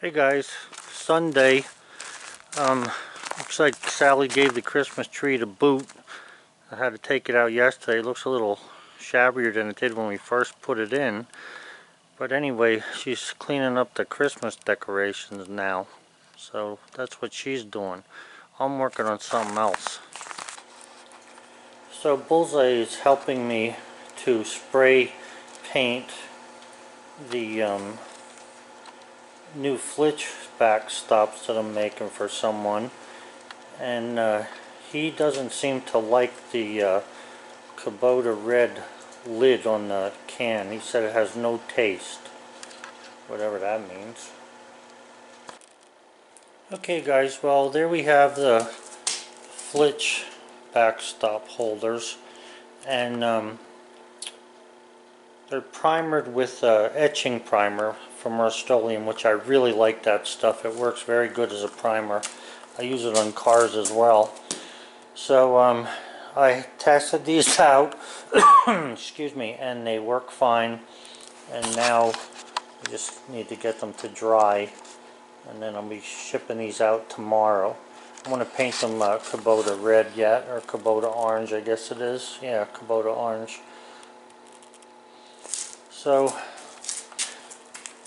Hey guys, Sunday. Looks like Sally gave the Christmas tree to boot. I had to take it out yesterday. It looks a little shabbier than it did when we first put it in. But anyway, she's cleaning up the Christmas decorations now. So that's what she's doing. I'm working on something else. So Bullseye is helping me to spray paint the new flitch backstops that I'm making for someone, and he doesn't seem to like the Kubota red lid on the can. He said it has no taste, whatever that means. Okay guys, well there we have the flitch backstop holders, and they're primered with etching primer from Rust-Oleum, which I really like that stuff. It works very good as a primer. I use it on cars as well. So I tested these out, excuse me, and they work fine. And now we just need to get them to dry, and then I'll be shipping these out tomorrow. I want to paint them Kubota red yet, or Kubota orange, I guess it is. Yeah, Kubota orange. So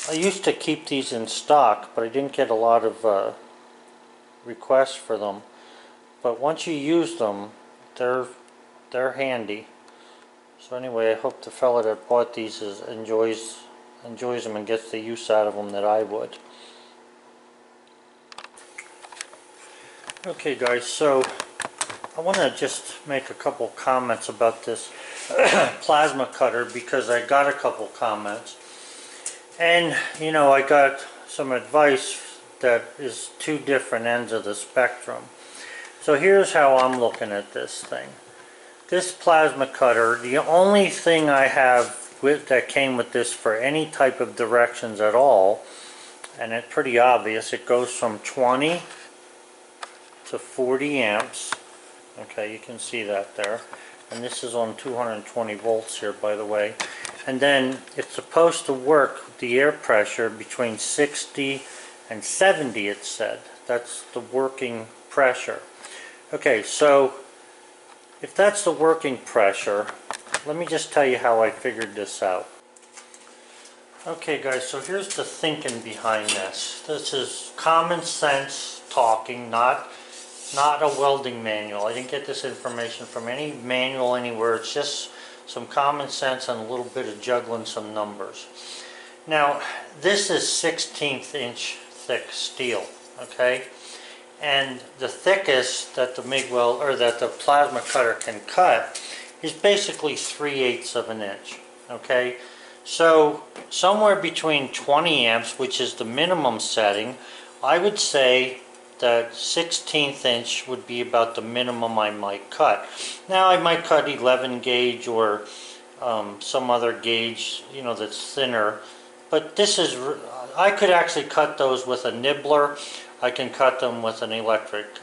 I used to keep these in stock, but I didn't get a lot of requests for them. But once you use them, they're handy. So anyway, I hope the fella that bought these enjoys them and gets the use out of them that I would. Okay guys, so I want to just make a couple comments about this plasma cutter, because I got a couple comments. And, you know, I got some advice that is two different ends of the spectrum. So here's how I'm looking at this thing. This plasma cutter, the only thing I have that came with this for any type of directions at all, and it's pretty obvious, it goes from 20 to 40 amps. Okay, you can see that there. And this is on 220 volts here, by the way. And then it's supposed to work the air pressure between 60 and 70, it said. That's the working pressure. Okay, so if that's the working pressure, let me just tell you how I figured this out. Okay guys, so here's the thinking behind this. This is common sense talking, not a welding manual. I didn't get this information from any manual anywhere. It's just some common sense and a little bit of juggling some numbers. Now, this is 16th inch thick steel, okay? And the thickest that the MIG weld, or that the plasma cutter can cut, is basically 3/8 of an inch, okay? So somewhere between 20 amps, which is the minimum setting, I would say that 16th inch would be about the minimum I might cut. Now I might cut 11 gauge or some other gauge, you know, that's thinner. But this is, I could actually cut those with a nibbler. I can cut them with an electric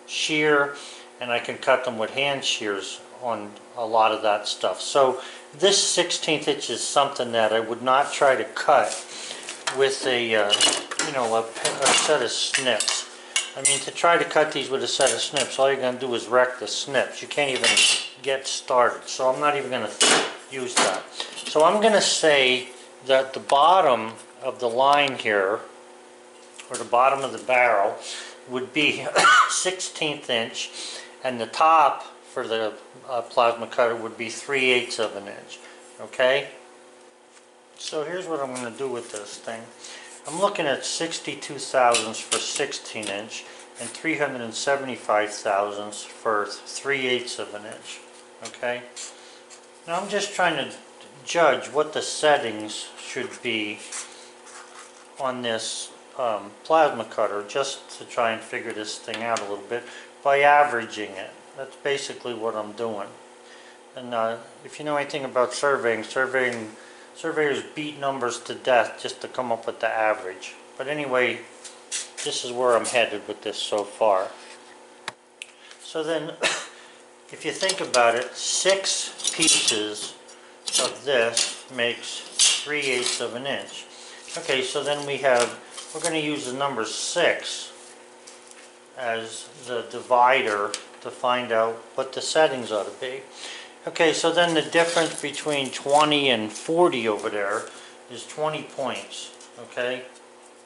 shear, and I can cut them with hand shears on a lot of that stuff. So this 16th inch is something that I would not try to cut with a, you know, a set of snips. I mean, to try to cut these with a set of snips, all you're going to do is wreck the snips. You can't even get started. So I'm not even going to use that. So I'm going to say that the bottom of the line here, or the bottom of the barrel, would be 16th inch, and the top for the plasma cutter would be 3/8 of an inch. Okay? So here's what I'm going to do with this thing. I'm looking at 62 thousandths for 16 inch and 375 thousandths for 3/8 of an inch. Okay? Now I'm just trying to judge what the settings should be on this plasma cutter, just to try and figure this thing out a little bit by averaging it. That's basically what I'm doing. And if you know anything about surveyors beat numbers to death just to come up with the average. But anyway, this is where I'm headed with this so far. So then, if you think about it, 6 pieces of this makes 3/8 of an inch. Okay, so then we have we're going to use the number 6 as the divider to find out what the settings ought to be. Okay, so then the difference between 20 and 40 over there is 20 points, okay?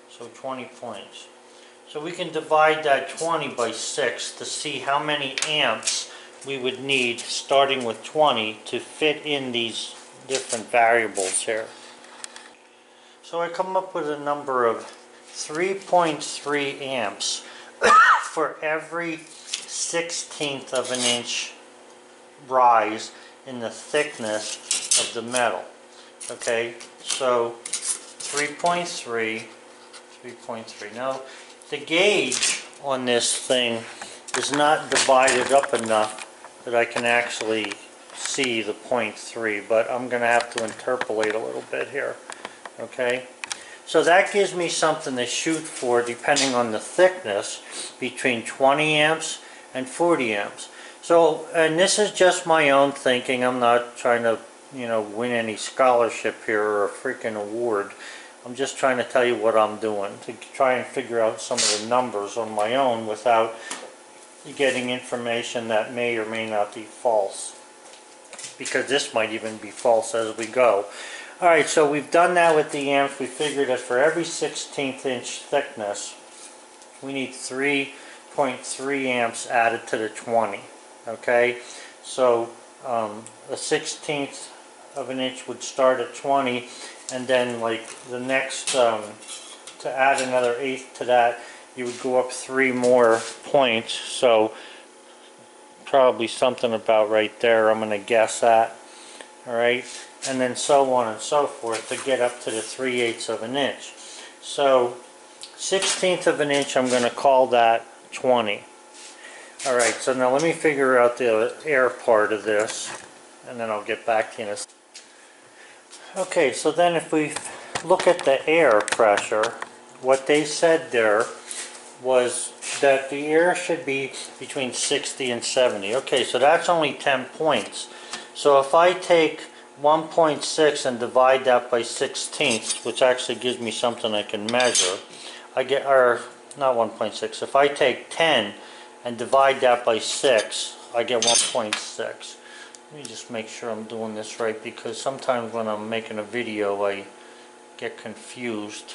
So 20 points. So we can divide that 20 by 6 to see how many amps we would need starting with 20 to fit in these different variables here. So I come up with a number of 3.3 amps for every 1/16 of an inch rise in the thickness of the metal. Okay, so 3.3. Now, the gauge on this thing is not divided up enough that I can actually see the 0.3, but I'm going to have to interpolate a little bit here. Okay, so that gives me something to shoot for depending on the thickness between 20 amps and 40 amps. So, and this is just my own thinking. I'm not trying to, win any scholarship here or a freaking award. I'm just trying to tell you what I'm doing to try and figure out some of the numbers on my own without getting information that may or may not be false. Because this might even be false as we go. Alright, so we've done that with the amps. We figured that for every 1/16 inch thickness, we need 3.3 amps added to the 20. Okay, so a 1/16 of an inch would start at 20, and then like the next, to add another 1/8 to that, you would go up 3 more points. So probably something about right there, I'm going to guess at. Alright, and then so on and so forth to get up to the 3/8 of an inch. So 1/16 of an inch, I'm going to call that 20. Alright, so now let me figure out the air part of this, and then I'll get back to you in a second. Okay, so then if we look at the air pressure, what they said there was that the air should be between 60 and 70. Okay, so that's only 10 points. So if I take 1.6 and divide that by 1/16, which actually gives me something I can measure, I get, or not 1.6, if I take 10 and divide that by 6, I get 1.6. Let me just make sure I'm doing this right, because sometimes when I'm making a video I get confused.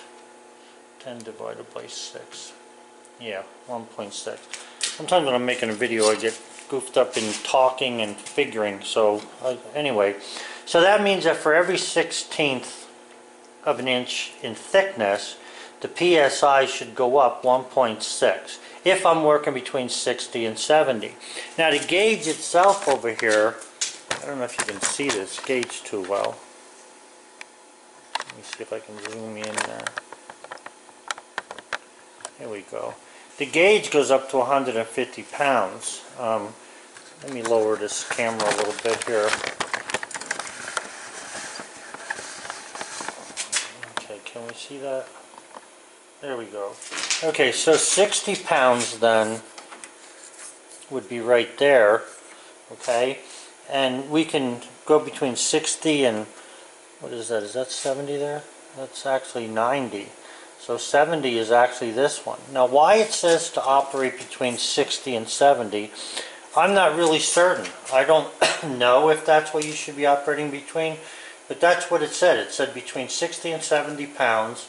10 divided by 6. Yeah, 1.6. Sometimes when I'm making a video I get goofed up in talking and figuring. So anyway, so that means that for every 1/16 of an inch in thickness, the PSI should go up 1.6 if I'm working between 60 and 70. Now the gauge itself over here, I don't know if you can see this gauge too well. Let me see if I can zoom in there. Here we go. The gauge goes up to 150 pounds. Let me lower this camera a little bit here. Okay, can we see that? There we go. Okay, so 60 pounds then would be right there. Okay, and we can go between 60 and, what is that? Is that 70 there? That's actually 90. So 70 is actually this one. Now why it says to operate between 60 and 70, I'm not really certain. I don't know if that's what you should be operating between, but that's what it said. It said between 60 and 70 pounds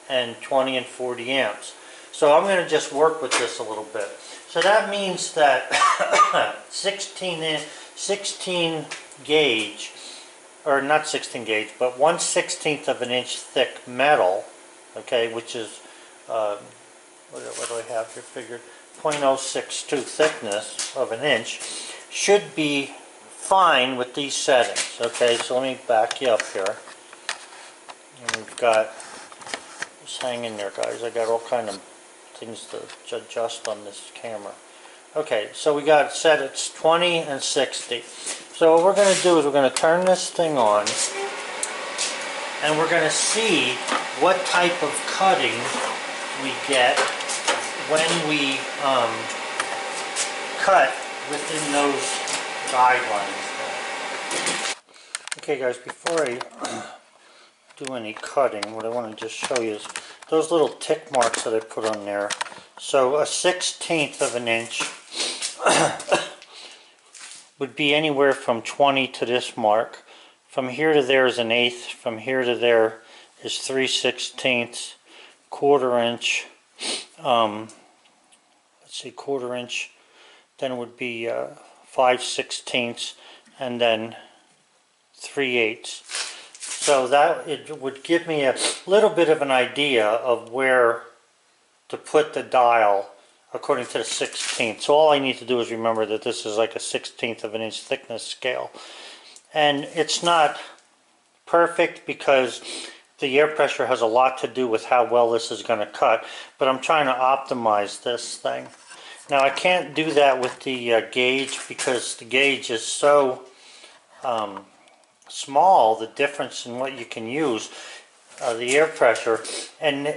and 20 and 40 amps. So I'm going to just work with this a little bit. So that means that 16 gauge, or not 16 gauge, but 1/16 of an inch thick metal, okay, which is, what do I have here figured? 0.062 thickness of an inch, should be fine with these settings. Okay, so let me back you up here. And we've got, just hang in there guys, I got all kind of things to adjust on this camera. Okay, so we got it set, it's 20 and 60. So what we're going to do is we're going to turn this thing on, and we're going to see what type of cutting we get when we cut within those guidelines. Okay guys, before I do any cutting. What I want to just show you is those little tick marks that I put on there. So a 1/16 of an inch would be anywhere from 20 to this mark. From here to there is an eighth. From here to there is 3/16, quarter inch. Let's see, quarter inch. Then it would be 5/16, and then 3/8. So that it would give me a little bit of an idea of where to put the dial according to the 16th. So all I need to do is remember that this is like a 1/16 of an inch thickness scale. And it's not perfect because the air pressure has a lot to do with how well this is going to cut, but I'm trying to optimize this thing. Now I can't do that with the gauge because the gauge is so small, the difference in what you can use, the air pressure. And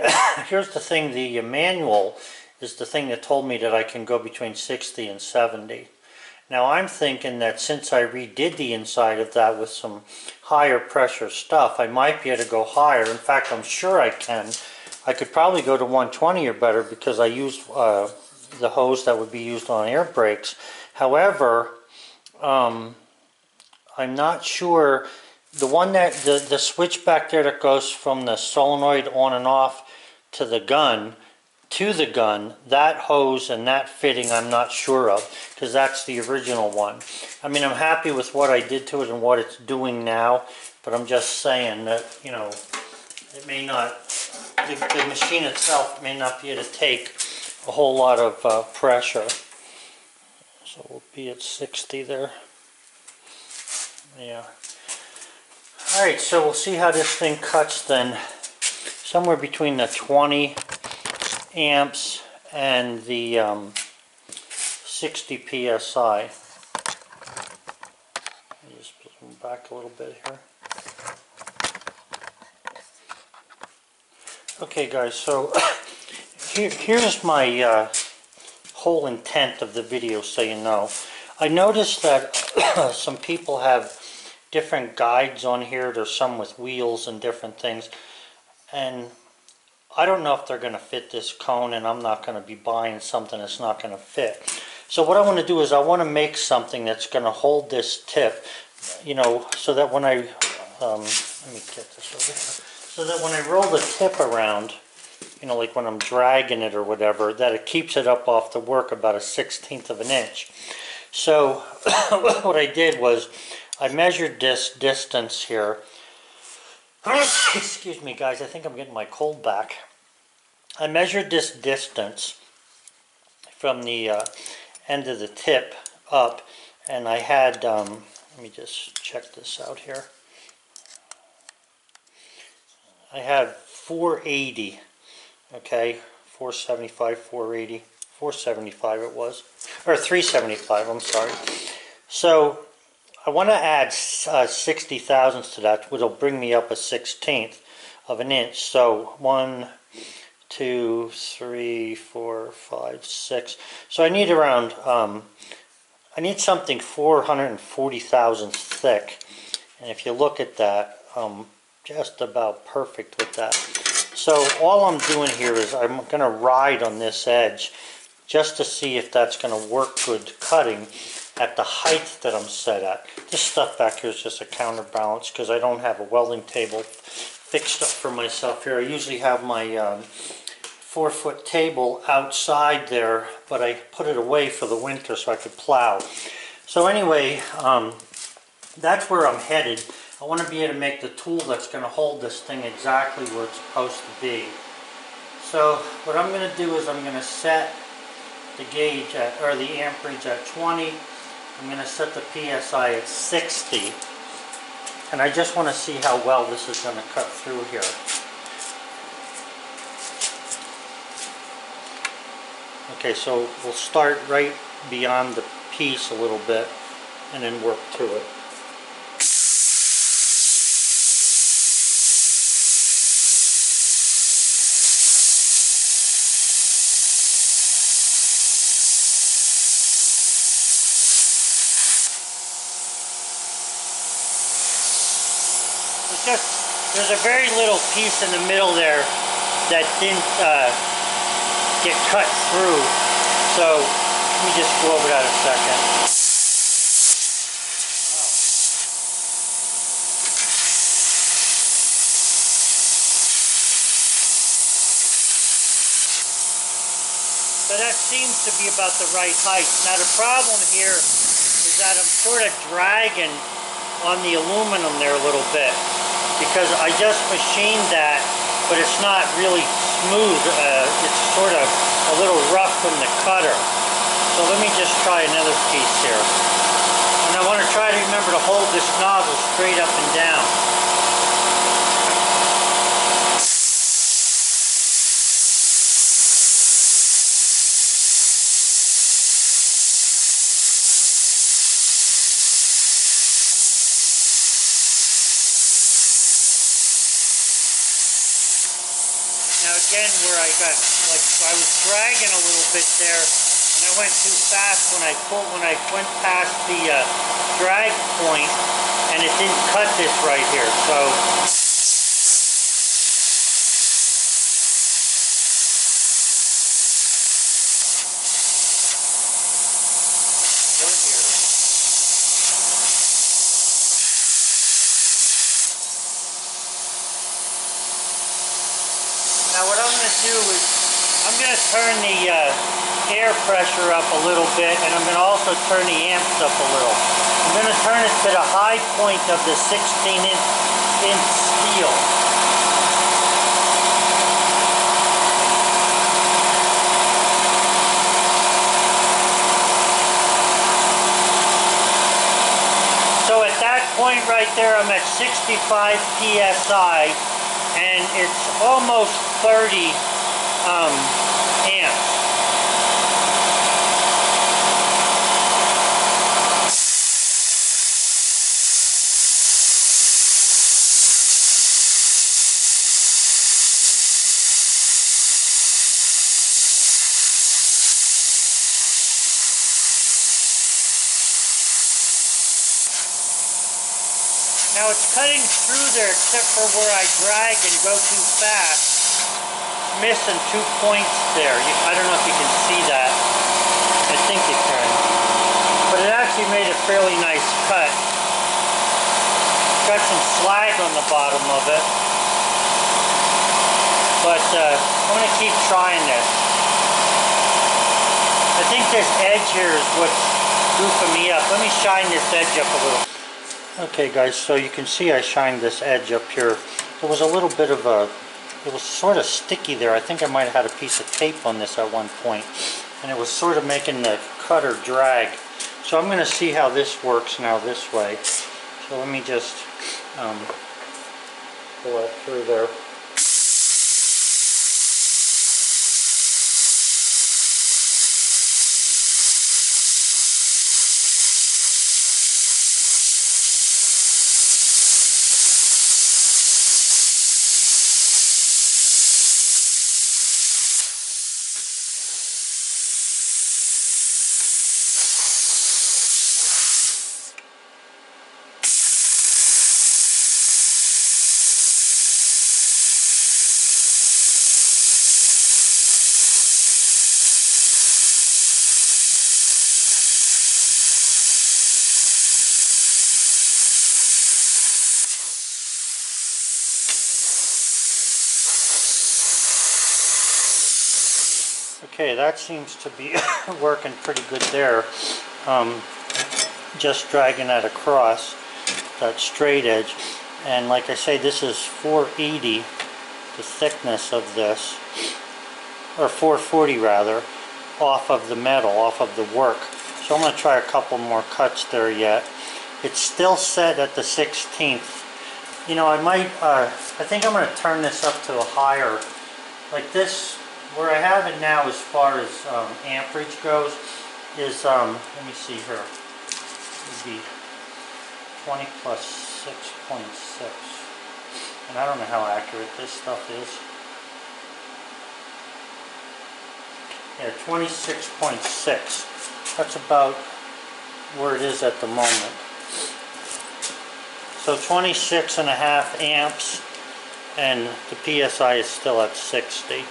here's the thing, the manual is the thing that told me that I can go between 60 and 70. Now I'm thinking that since I redid the inside of that with some higher pressure stuff, I might be able to go higher. In fact, I'm sure I can. I could probably go to 120 or better because I used the hose that would be used on air brakes. However, I'm not sure. The one that the switch back there that goes from the solenoid on and off to the gun, that hose and that fitting I'm not sure of, because that's the original one. I mean, I'm happy with what I did to it and what it's doing now, but I'm just saying that, you know, it may not, the machine itself may not be able to take a whole lot of pressure. So we'll be at 60 there. Yeah. Alright, so we'll see how this thing cuts then. Somewhere between the 20 amps and the 60 psi. Just zoom back a little bit here. Okay guys, so here's my whole intent of the video, so you know. I noticed that some people have different guides on here. There's some with wheels and different things, and I don't know if they're going to fit this cone, and I'm not going to be buying something that's not going to fit. So what I want to do is I want to make something that's going to hold this tip, you know, so that when I let me get this over here, so that when I roll the tip around, you know, like when I'm dragging it or whatever, that it keeps it up off the work about a 1/16 of an inch. So what I did was I measured this distance here. Excuse me guys, I think I'm getting my cold back. I measured this distance from the end of the tip up, and I had, let me just check this out here. I have 480, okay, 475, 480, 475 it was, or 375, I'm sorry. So I want to add 60 thousandths to that, which will bring me up a 1/16 of an inch. So 1, 2, 3, 4, 5, 6. So I need around, I need something 440 thousandths thick. And if you look at that, just about perfect with that. So all I'm doing here is I'm going to ride on this edge just to see if that's going to work good cutting at the height that I'm set at. This stuff back here is just a counterbalance because I don't have a welding table fixed up for myself here. I usually have my 4-foot table outside there, but I put it away for the winter so I could plow. So anyway, that's where I'm headed. I want to be able to make the tool that's going to hold this thing exactly where it's supposed to be. So what I'm going to do is I'm going to set the gauge at, or the amperage at 20. I'm going to set the PSI at 60. And I just want to see how well this is going to cut through here. Okay, so we'll start right beyond the piece a little bit and then work through it. Just there's a very little piece in the middle there that didn't get cut through. So let me just go over that a second. So that seems to be about the right height. Now the problem here is that I'm sort of dragging on the aluminum there a little bit because I just machined that, but it's not really smooth. It's sort of a little rough from the cutter. So let me just try another piece here. And I want to try to remember to hold this nozzle straight up and down. Now again, where I got, like, I was dragging a little bit there, and I went too fast when I went past the drag point, and it didn't cut this right here. So now what I'm going to do is I'm going to turn the air pressure up a little bit, and I'm going to also turn the amps up a little. I'm going to turn it to the high point of the 16-inch steel. So at that point right there, I'm at 65 psi, and it's almost 30 amps. Now it's cutting through there except for where I drag and go too fast. Missing 2 points there. I don't know if you can see that. I think you can. But it actually made a fairly nice cut. Got some slag on the bottom of it. But I'm going to keep trying this. I think this edge here is what's goofing me up. Let me shine this edge up a little. Okay guys, so you can see I shined this edge up here. There was a little bit of it was sort of sticky there. I think I might have had a piece of tape on this at one point, and it was sort of making the cutter drag. So I'm going to see how this works now this way. So let me just pull that through there. Okay, that seems to be working pretty good there. Just dragging that across, that straight edge. And like I say, this is 480, the thickness of this, or 440 rather, off of the metal, off of the work. So I'm going to try a couple more cuts there yet. It's still set at the 16th. You know, I think I'm going to turn this up to a higher, like this. Where I have it now as far as amperage goes is, let me see here, it would be 20 plus 6.6. And I don't know how accurate this stuff is. Yeah, 26.6. That's about where it is at the moment. So 26.5 amps and the PSI is still at 60.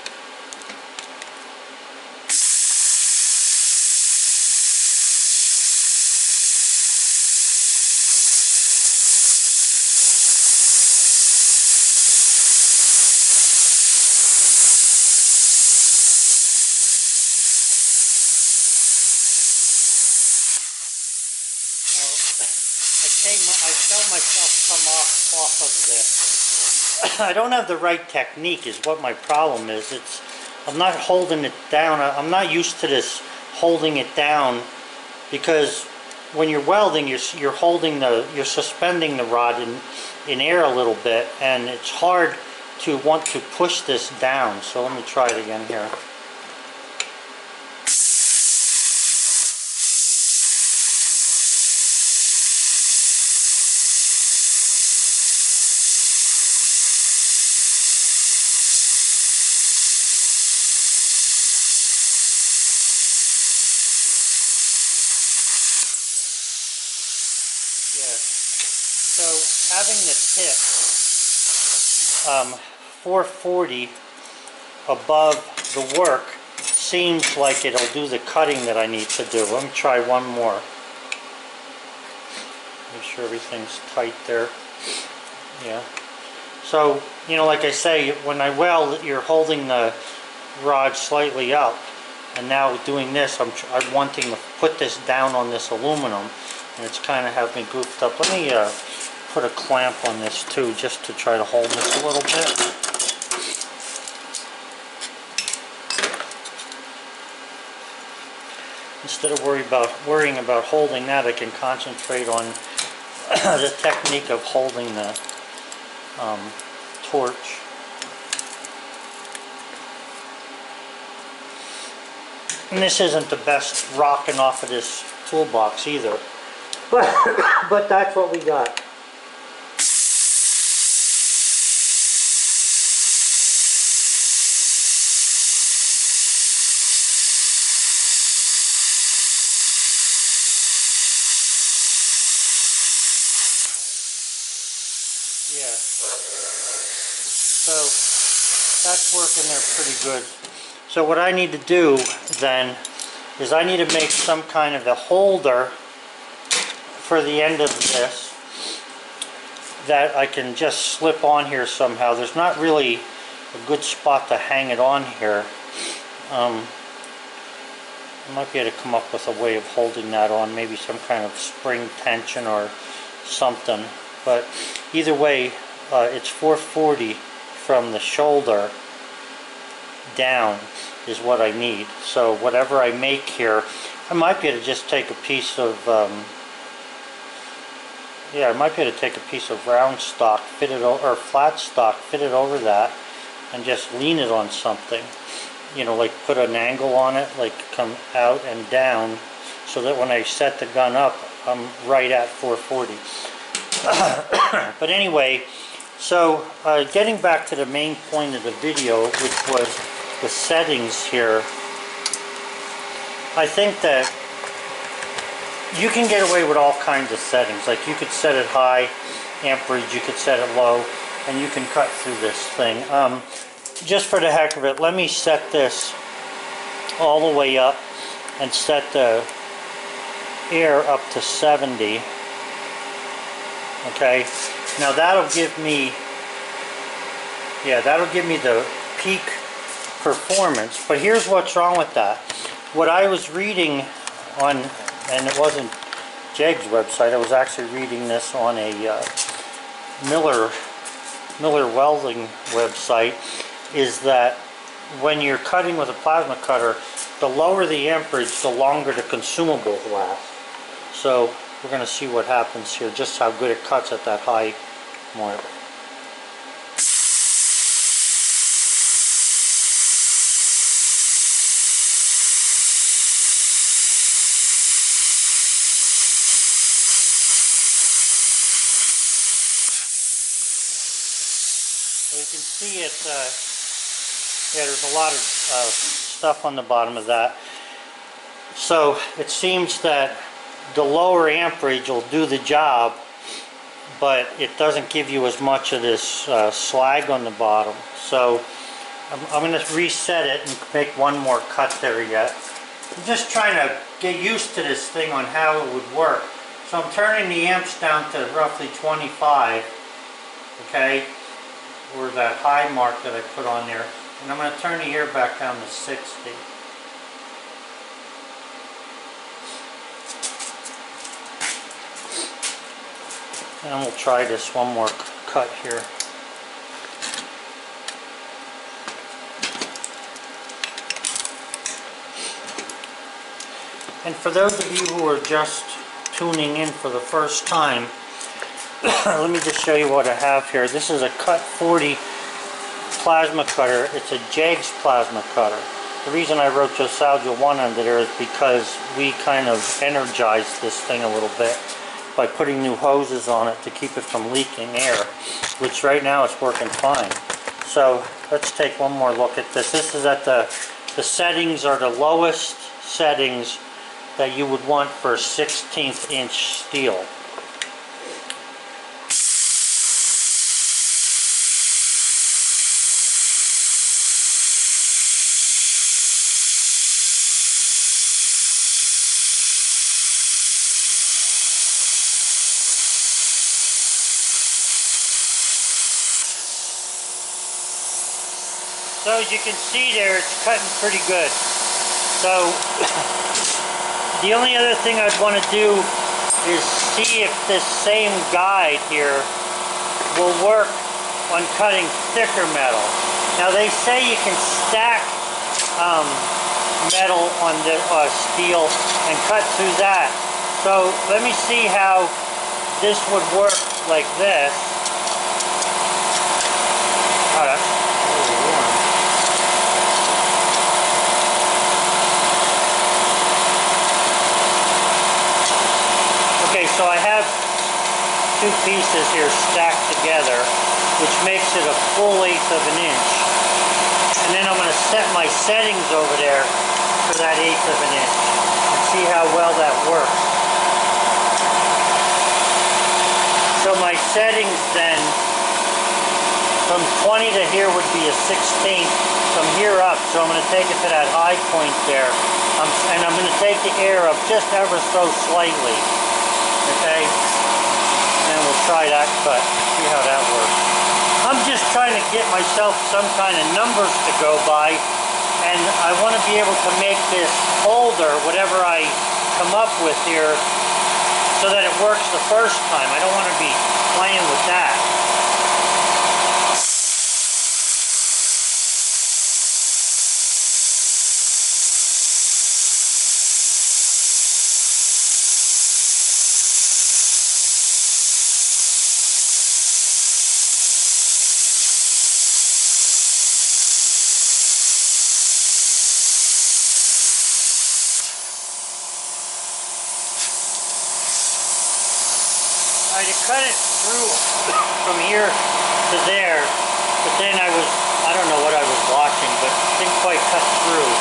I felt myself come off of this. I don't have the right technique is what my problem is. I'm not holding it down. I'm not used to this holding it down, because when you're welding, you're suspending the rod in air a little bit, and it's hard to want to push this down. So let me try it again here. So having the tip 440 above the work seems like it'll do the cutting that I need to do. Let me try one more. Make sure everything's tight there. Yeah. So, you know, like I say, when I weld, you're holding the rod slightly up. And now doing this, I'm wanting to put this down on this aluminum. And it's kind of have me goofed up. Let me put a clamp on this too, just to try to hold this a little bit. Instead of worrying about holding that, I can concentrate on the technique of holding the torch. And this isn't the best rocking off of this toolbox either. But that's what we got. Yeah. So that's working there pretty good. So what I need to do then is I need to make some kind of a holder for the end of this that I can just slip on here somehow. There's not really a good spot to hang it on here. I might be able to come up with a way of holding that on, maybe some kind of spring tension or something. But either way, it's 440 from the shoulder down is what I need. So whatever I make here, I might be able to just take a piece of yeah, I might be able to take a piece of round stock, fit it over, or flat stock, fit it over that, and just lean it on something. You know, like put an angle on it, like come out and down, so that when I set the gun up, I'm right at 440. But anyway, so getting back to the main point of the video, which was the settings here, I think that you can get away with all kinds of settings. Like you could set it high amperage, you could set it low, and you can cut through this thing. Just for the heck of it, let me set this all the way up and set the air up to 70. Okay, now that'll give me, yeah, that'll give me the peak performance. But here's what's wrong with that. What I was reading on, and it wasn't JEG's website, I was actually reading this on a Miller Welding website, is that when you're cutting with a plasma cutter, the lower the amperage, the longer the consumables last. So we're going to see what happens here, just how good it cuts at that high mark. So you can see it, yeah, there's a lot of stuff on the bottom of that. So it seems that the lower amperage will do the job, but it doesn't give you as much of this slag on the bottom. So I'm going to reset it and make one more cut there yet. I'm just trying to get used to this thing on how it would work. So I'm turning the amps down to roughly 25, okay, or that high mark that I put on there. And I'm going to turn the ear back down to 60. And we'll try this one more cut here. And for those of you who are just tuning in for the first time, let me just show you what I have here. This is a Cut 40 plasma cutter. It's a JAGS plasma cutter. The reason I wrote Josalgia 1 under there is because we kind of energized this thing a little bit by putting new hoses on it to keep it from leaking air, which right now it's working fine. So let's take one more look at this. This is at the settings are the lowest settings that you would want for 16th inch steel. So as you can see there, it's cutting pretty good. So the only other thing I'd want to do is see if this same guide here will work on cutting thicker metal. Now they say you can stack metal on the steel and cut through that. So let me see how this would work like this. Oh, that's really warm. Okay, so I have two pieces here stacked together, which makes it a full 1/8 of an inch. And then I'm going to set my settings over there for that 1/8 of an inch and see how well that works. So my settings then, from 20 to here would be a 16th, from here up, so I'm going to take it to that high point there, and I'm going to take the air up just ever so slightly. Okay, and then we'll try that cut, see how that works. I'm just trying to get myself some kind of numbers to go by, and I want to be able to make this older, whatever I come up with here, so that it works the first time. I don't want to be playing with that. I had to cut it through from here to there, but then I don't know what I was watching, but it didn't quite cut through.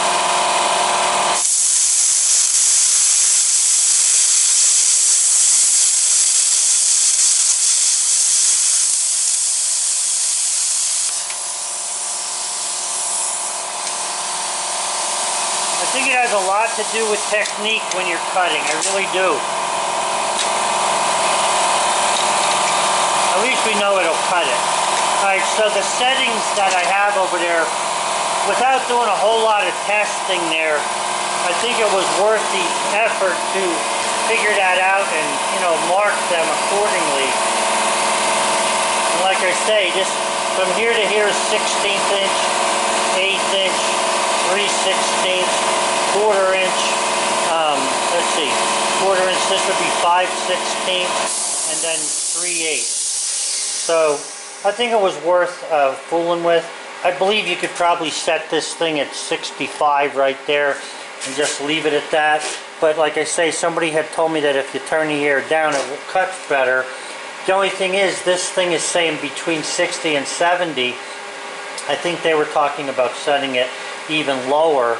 I think it has a lot to do with technique when you're cutting, I really do. At least we know it'll cut it. Alright, so the settings that I have over there, without doing a whole lot of testing there, I think it was worth the effort to figure that out and, mark them accordingly. And like I say, just from here to here is 16th inch, 1/8 inch, 3/16, 1/4 inch, let's see, 1/4 inch, this would be 5/16, and then 3/8. So I think it was worth fooling with. I believe you could probably set this thing at 65 right there and just leave it at that. But like I say, somebody had told me that if you turn the air down, it will cut better. The only thing is, this thing is saying between 60 and 70. I think they were talking about setting it even lower,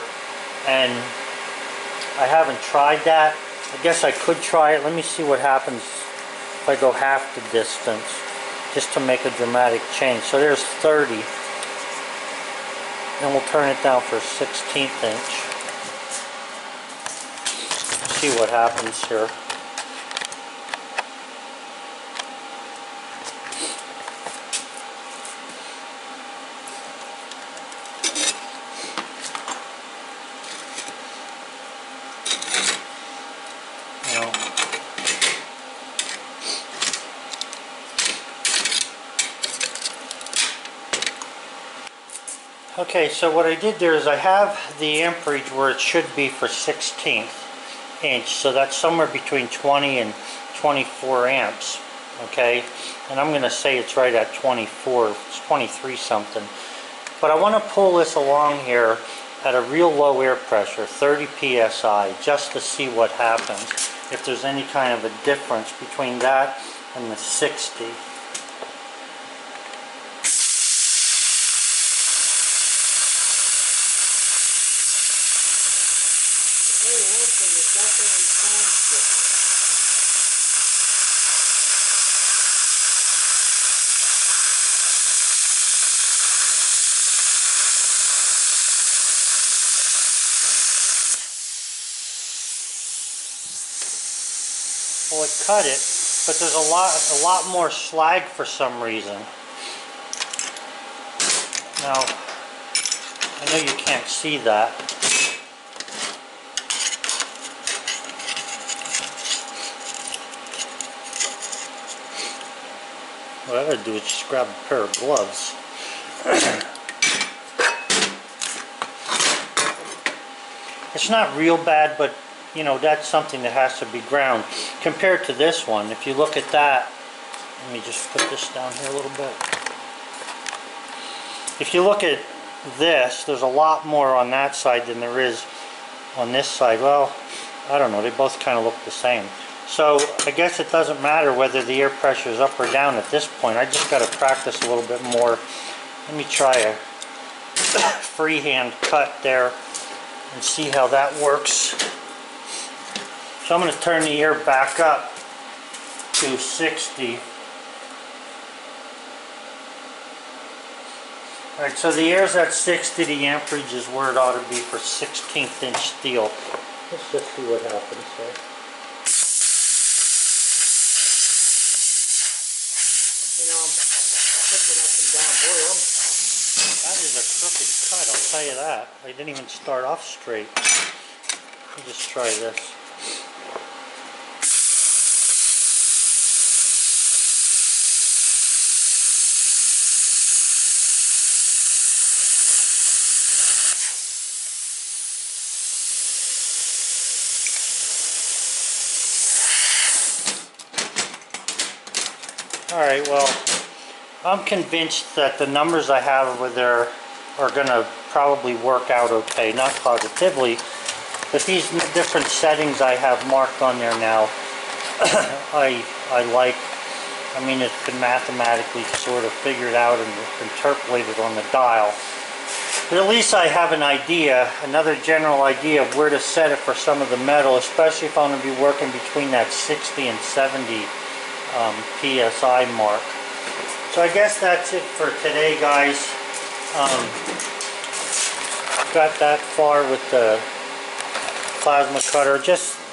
and I haven't tried that. I guess I could try it. Let me see what happens if I go half the distance, just to make a dramatic change. So there's 30. Then we'll turn it down for a 1/16 inch. See what happens here. Okay, so what I did there is I have the amperage where it should be for 1/16 inch, so that's somewhere between 20 and 24 amps, okay? And I'm going to say it's right at 24, it's 23 something. But I want to pull this along here at a real low air pressure, 30 psi, just to see what happens, if there's any kind of a difference between that and the 60. Well, it cut it, but there's a lot more slag for some reason. Now, I know you can't see that. What I gotta do is just grab a pair of gloves. It's not real bad, but you know, that's something that has to be ground. Compared to this one, if you look at that, let me just put this down here a little bit. If you look at this, there's a lot more on that side than there is on this side. Well, I don't know, they both kind of look the same. So I guess it doesn't matter whether the air pressure is up or down at this point. I just got to practice a little bit more. Let me try a freehand cut there and see how that works. So I'm going to turn the air back up to 60. Alright, so the air's at 60, the amperage is where it ought to be for 1/16 inch steel. Let's just see what happens there. You know, I'm clicking up and down. Boy, that is a crooked cut, I'll tell you that. I didn't even start off straight. Let me just try this. Alright, well, I'm convinced that the numbers I have over there are going to probably work out okay. Not positively, but these different settings I have marked on there now, I like. I mean, it's been mathematically sort of figured out and interpolated on the dial. But at least I have an idea, another general idea of where to set it for some of the metal, especially if I'm going to be working between that 60 and 70 PSI mark. So I guess that's it for today, guys. Got that far with the plasma cutter.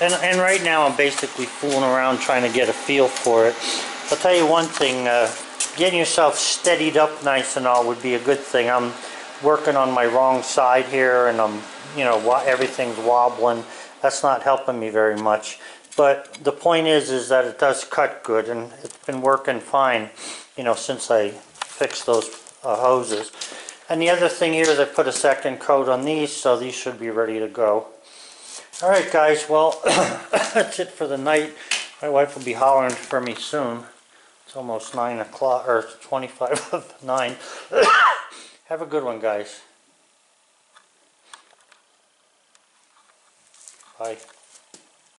And right now I'm basically fooling around trying to get a feel for it. I'll tell you one thing, getting yourself steadied up nice and all would be a good thing. I'm working on my wrong side here, and everything's wobbling. That's not helping me very much. But the point is that it does cut good, and it's been working fine, since I fixed those hoses. And the other thing here is I put a second coat on these, so these should be ready to go. Alright guys, well, that's it for the night. My wife will be hollering for me soon. It's almost 9 o'clock, or 25 of 9. Have a good one, guys. Bye.